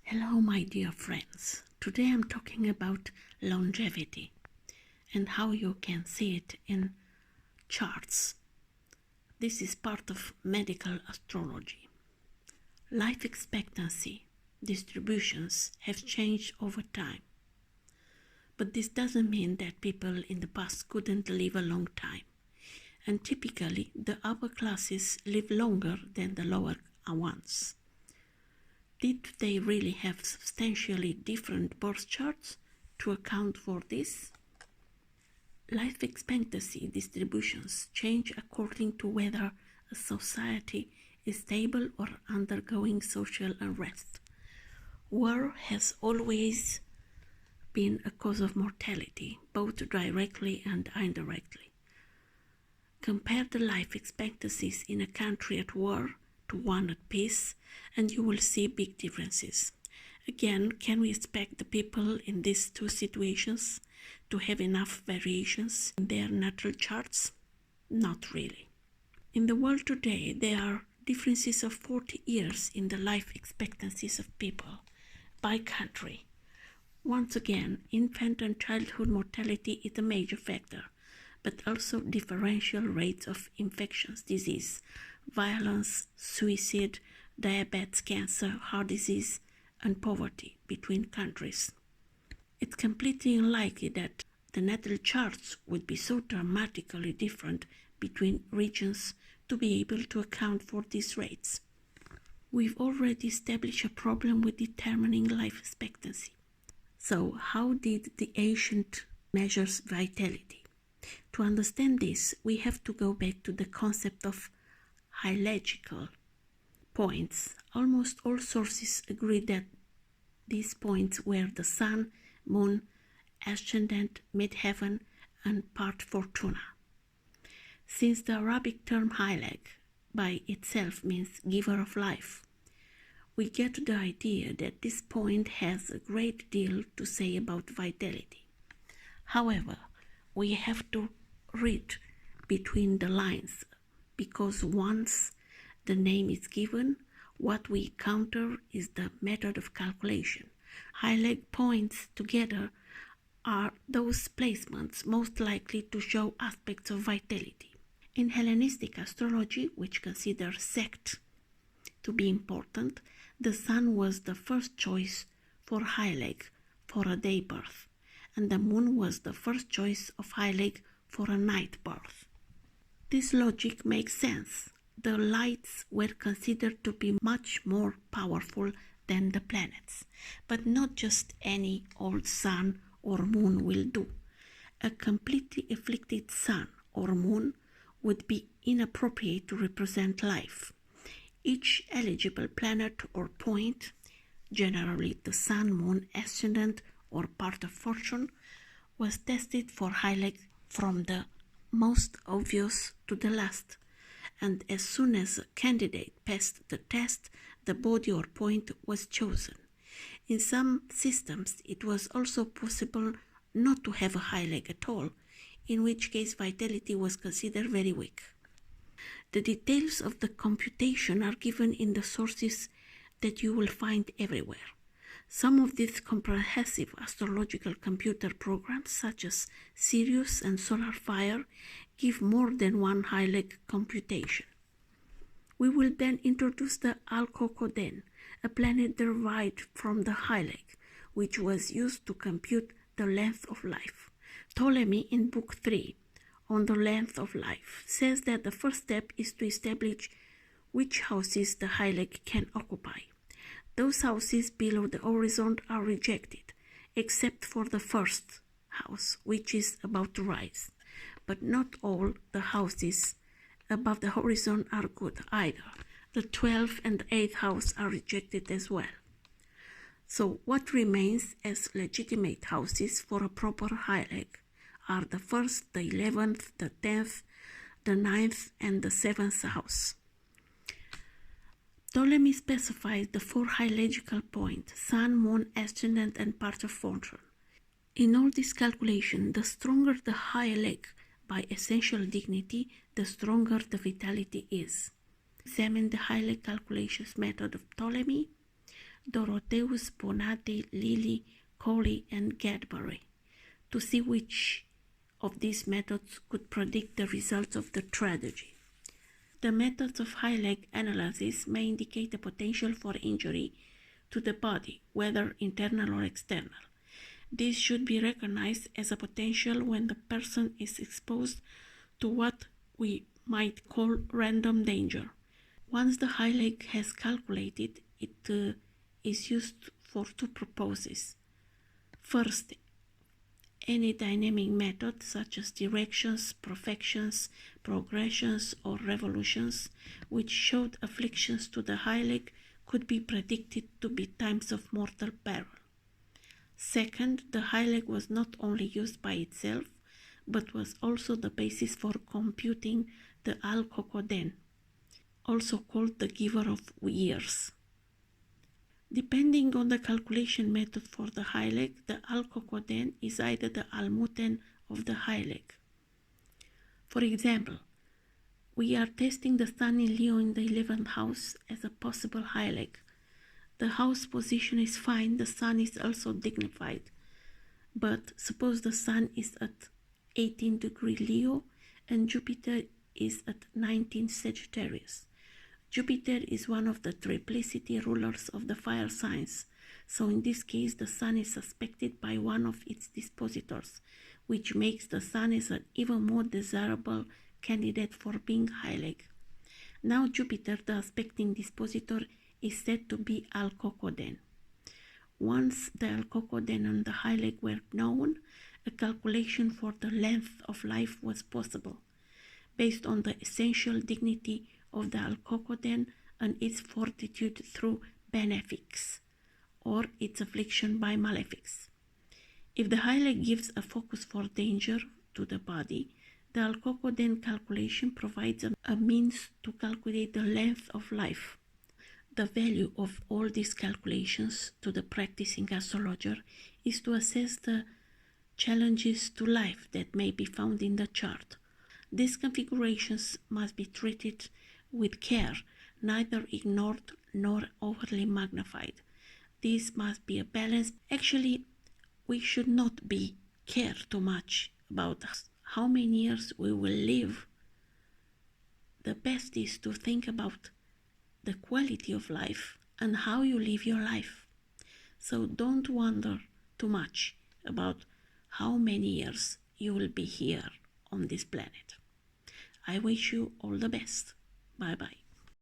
Hello, my dear friends. Today I'm talking about longevity and how you can see it in charts. This is part of medical astrology. Life expectancy distributions have changed over time, but this doesn't mean that people in the past couldn't live a long time. And typically, the upper classes live longer than the lower ones. Did they really have substantially different birth charts to account for this? Life expectancy distributions change according to whether a society is stable or undergoing social unrest. War has always been a cause of mortality, both directly and indirectly. Compare the life expectancies in a country at war to one at peace, and you will see big differences. Again, can we expect the people in these two situations to have enough variations in their natural charts? Not really. In the world today, there are differences of 40 years in the life expectancies of people by country. Once again, infant and childhood mortality is a major factor, but also differential rates of infectious disease, violence, suicide, diabetes, cancer, heart disease, and poverty between countries. It's completely unlikely that the natal charts would be so dramatically different between regions to be able to account for these rates. We've already established a problem with determining life expectancy. So, how did the ancient measure vitality? To understand this, we have to go back to the concept of hierarchical points. Almost all sources agree that these points were the sun, moon, ascendant, midheaven, and part fortuna. Since the Arabic term hilag by itself means giver of life, we get the idea that this point has a great deal to say about vitality. However, we have to read between the lines, because once the name is given, what we counter is the method of calculation. Highlight points together are those placements most likely to show aspects of vitality. In Hellenistic astrology, which considers sect to be important, the sun was the first choice for highleg for a day birth, and the moon was the first choice of highleg for a night birth. This logic makes sense. The lights were considered to be much more powerful than the planets, but not just any old sun or moon will do. A completely afflicted sun or moon would be inappropriate to represent life. Each eligible planet or point, generally the sun, moon, ascendant, or part of fortune, was tested for highlight from the most obvious to the last, and as soon as a candidate passed the test, the body or point was chosen. In some systems, it was also possible not to have a highlight at all, in which case vitality was considered very weak. The details of the computation are given in the sources that you will find everywhere. Some of these comprehensive astrological computer programs, such as Sirius and SolarFire, give more than one highlight computation. We will then introduce the Alcocoden, a planet derived from the highlight, which was used to compute the length of life. Ptolemy, in Book 3, on the length of life, says that the first step is to establish which houses the highlight can occupy. Those houses below the horizon are rejected, except for the first house, which is about to rise. But not all the houses above the horizon are good either. The 12th and 8th house are rejected as well. So what remains as legitimate houses for a proper highlight are the 1st, the 11th, the 10th, the 9th, and the 7th house. Ptolemy specifies the 4 hierarchical points: sun, moon, ascendant, and part of fortune. In all this calculation, the stronger the highlight by essential dignity, the stronger the vitality is. Examine the highlight calculations method of Ptolemy. Dorotheus, Bonatti, Lilly, Coley, and Gadbury to see which of these methods could predict the results of the tragedy. The methods of high-leg analysis may indicate a potential for injury to the body, whether internal or external. This should be recognized as a potential when the person is exposed to what we might call random danger. Once the high leg has calculated, it is used for two purposes. First, any dynamic method such as directions, profections, progressions, or revolutions which showed afflictions to the high leg could be predicted to be times of mortal peril. Second, the high leg was not only used by itself, but was also the basis for computing the Al-Kokoden, also called the giver of years. Depending on the calculation method for the high leg, the Al-Kokoden is either the Almuten of the high leg. For example, we are testing the Sun in Leo in the 11th house as a possible high leg. The house position is fine, the Sun is also dignified. But suppose the Sun is at 18 degree Leo and Jupiter is at 19 Sagittarius. Jupiter is one of the triplicity rulers of the fire signs, so in this case the Sun is suspected by one of its dispositors, which makes the Sun as an even more desirable candidate for being high leg. Now Jupiter, the aspecting dispositor, is said to be Al-Kokoden. Once the Al-Kokoden and the high leg were known, a calculation for the length of life was possible, based on the essential dignity of the Al-Kokoden and its fortitude through benefics, or its affliction by malefics. If the high leg gives a focus for danger to the body, the Al-Kokoden calculation provides a means to calculate the length of life. The value of all these calculations to the practicing astrologer is to assess the challenges to life that may be found in the chart. These configurations must be treated with care, neither ignored nor overly magnified. This must be a balance. Actually, we should not care too much about how many years we will live. The best is to think about the quality of life and how you live your life. So don't wonder too much about how many years you will be here on this planet. I wish you all the best. Bye bye.